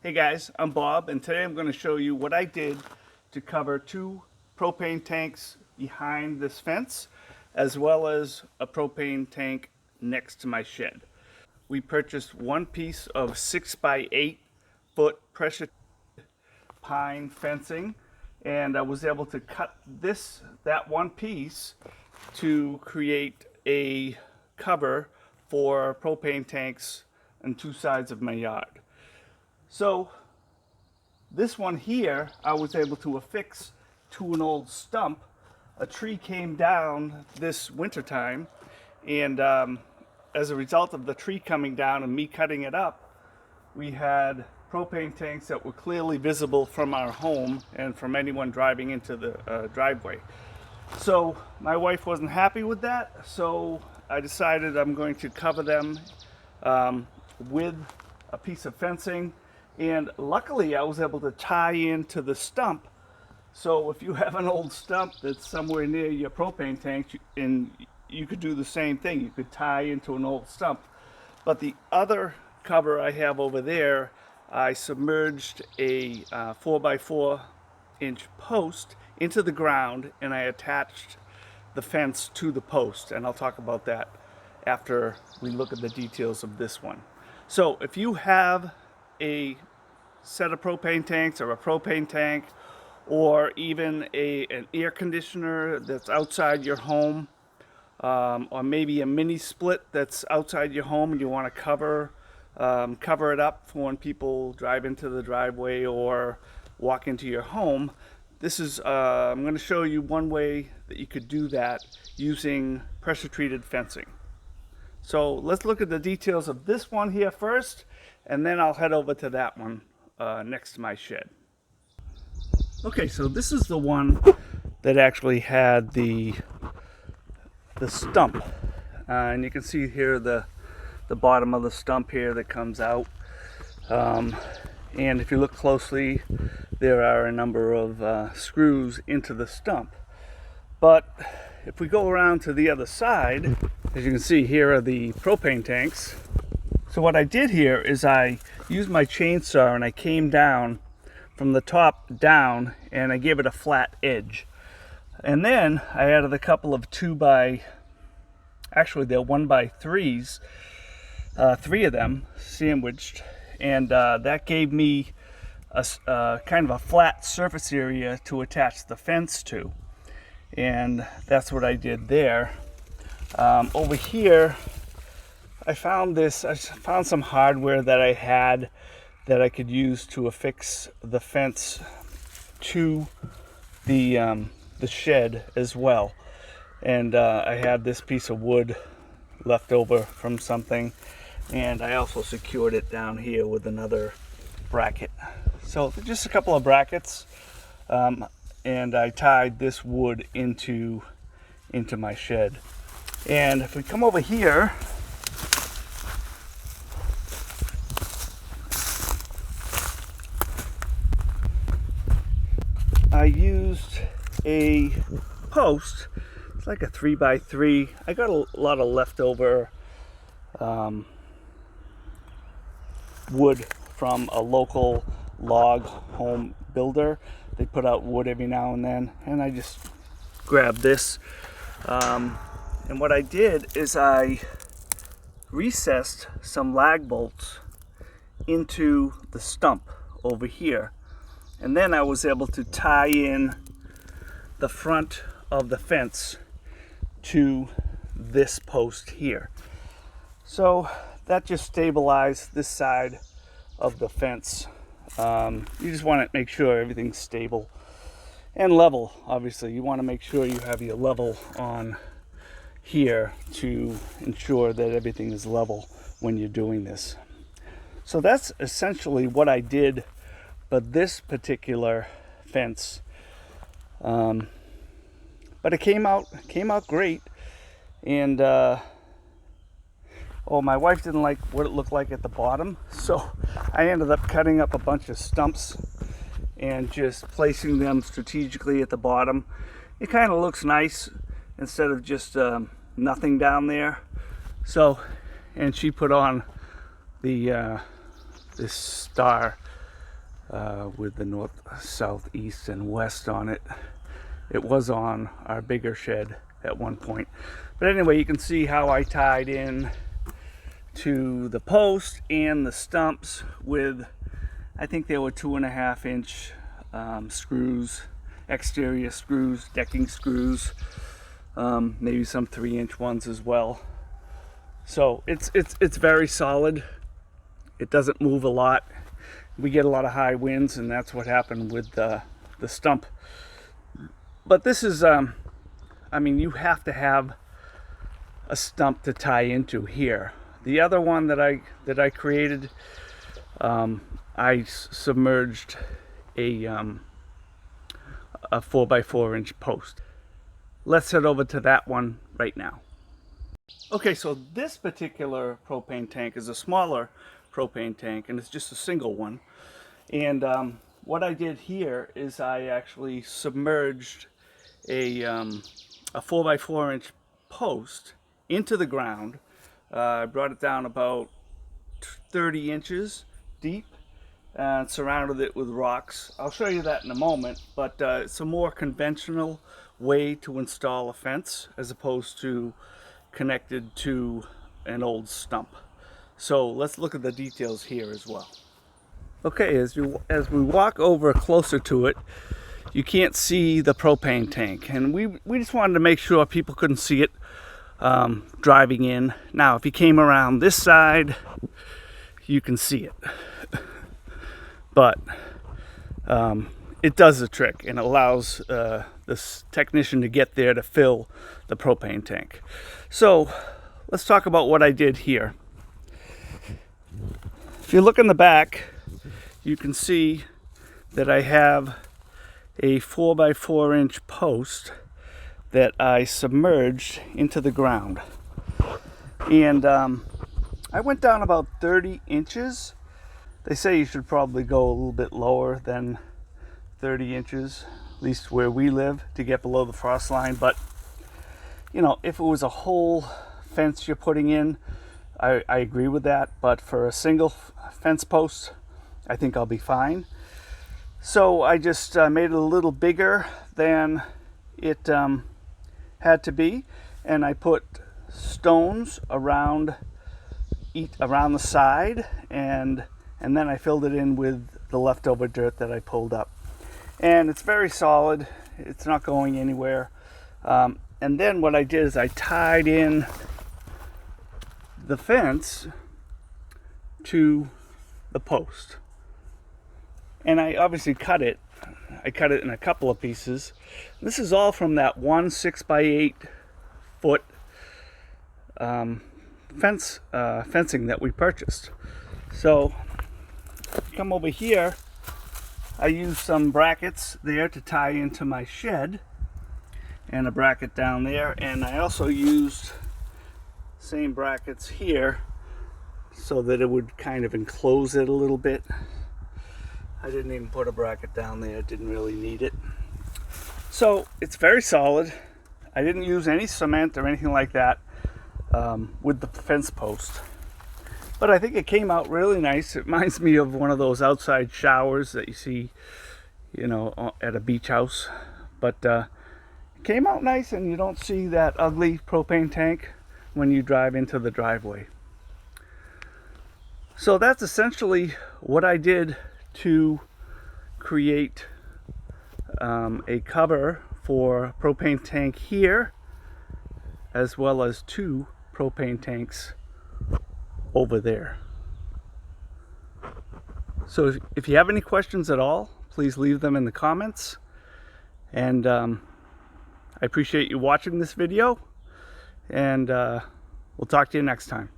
Hey guys, I'm Bob, and today I'm going to show you what I did to cover two propane tanks behind this fence, as well as a propane tank next to my shed. We purchased one piece of 6 by 8 foot pressure pine fencing, and I was able to cut that one piece to create a cover for propane tanks on two sides of my yard. So this one here, I was able to affix to an old stump. A tree came down this wintertime, and as a result of the tree coming down and me cutting it up, we had propane tanks that were clearly visible from our home and from anyone driving into the driveway. So my wife wasn't happy with that, so I decided I'm going to cover them with a piece of fencing. And luckily I was able to tie into the stump, so if you have an old stump that's somewhere near your propane tank, and you could do the same thing, you could tie into an old stump. But the other cover I have over there, I submerged a 4x4 inch post into the ground, and I attached the fence to the post, and I'll talk about that after we look at the details of this one. So if you have a set of propane tanks or a propane tank, or even an air conditioner that's outside your home, or maybe a mini split that's outside your home and you want to cover it up for when people drive into the driveway or walk into your home, this is I'm going to show you one way that you could do that using pressure treated fencing. So let's look at the details of this one here first, and then I'll head over to that one next to my shed. Okay, so this is the one that actually had the stump, and you can see here the bottom of the stump here that comes out, and if you look closely, there are a number of screws into the stump. But if we go around to the other side, as you can see, here are the propane tanks. So what I did here is I used my chainsaw and I came down from the top down and I gave it a flat edge. And then I added a couple of 1x3s, 3 of them sandwiched, and that gave me a kind of a flat surface area to attach the fence to. And that's what I did there. Over here, I found some hardware that I had that I could use to affix the fence to the shed as well. And I had this piece of wood left over from something, and I also secured it down here with another bracket. So just a couple of brackets, and I tied this wood into my shed. And if we come over here, I used a post. It's like a 3x3. I got a lot of leftover wood from a local log home builder. They put out wood every now and then, and I just grabbed this. And what I did is I recessed some lag bolts into the stump over here. And then I was able to tie in the front of the fence to this post here. So that just stabilized this side of the fence. You just want to make sure everything's stable and level. Obviously, you want to make sure you have your level on here to ensure that everything is level when you're doing this. So that's essentially what I did. But this particular fence, but it came out great. And my wife didn't like what it looked like at the bottom, so I ended up cutting up a bunch of stumps and just placing them strategically at the bottom. It kind of looks nice instead of just nothing down there. So, and she put on the this star with the north, south, east, and west on it. It was on our bigger shed at one point. But anyway, you can see how I tied in to the post and the stumps with, I think they were 2.5 inch screws, exterior screws, decking screws, maybe some 3-inch ones as well. So it's very solid. It doesn't move a lot. We get a lot of high winds, and that's what happened with the stump. But this is, I mean, you have to have a stump to tie into here. The other one that I created, I submerged a 4x4 inch post. Let's head over to that one right now. Okay, so this particular propane tank is a smaller propane tank, and it's just a single one. And what I did here is I actually submerged a 4x4 inch post into the ground. I brought it down about 30 inches deep and surrounded it with rocks. I'll show you that in a moment, but it's a more conventional way to install a fence as opposed to connected to an old stump. So let's look at the details here as well. Okay, as we walk over closer to it, you can't see the propane tank, and we just wanted to make sure people couldn't see it driving in. Now, if you came around this side, you can see it. But it does the trick and allows this technician to get there to fill the propane tank. So let's talk about what I did here. If you look in the back, you can see that I have a 4x4 inch post that I submerged into the ground. And I went down about 30 inches. They say you should probably go a little bit lower than 30 inches, at least where we live, to get below the frost line. But, you know, if it was a whole fence you're putting in, I agree with that. But for a single fence post, I think I'll be fine. So I just made it a little bigger than it had to be, and I put stones around the side, and then I filled it in with the leftover dirt that I pulled up. And it's very solid. It's not going anywhere. And then what I did is I tied in the fence to the post. And I obviously cut it. I cut it in a couple of pieces. This is all from that one 6x8 foot fencing that we purchased. So come over here. I used some brackets there to tie into my shed, and a bracket down there, and I also used same brackets here so that it would kind of enclose it a little bit. I didn't even put a bracket down there, didn't really need it. So it's very solid. I didn't use any cement or anything like that with the fence post. But I think it came out really nice. It reminds me of one of those outside showers that you see, you know, at a beach house. But it came out nice, and you don't see that ugly propane tank when you drive into the driveway. So that's essentially what I did to create a cover for propane tank here, as well as 2 propane tanks over there. So if you have any questions at all, please leave them in the comments. And I appreciate you watching this video, and we'll talk to you next time.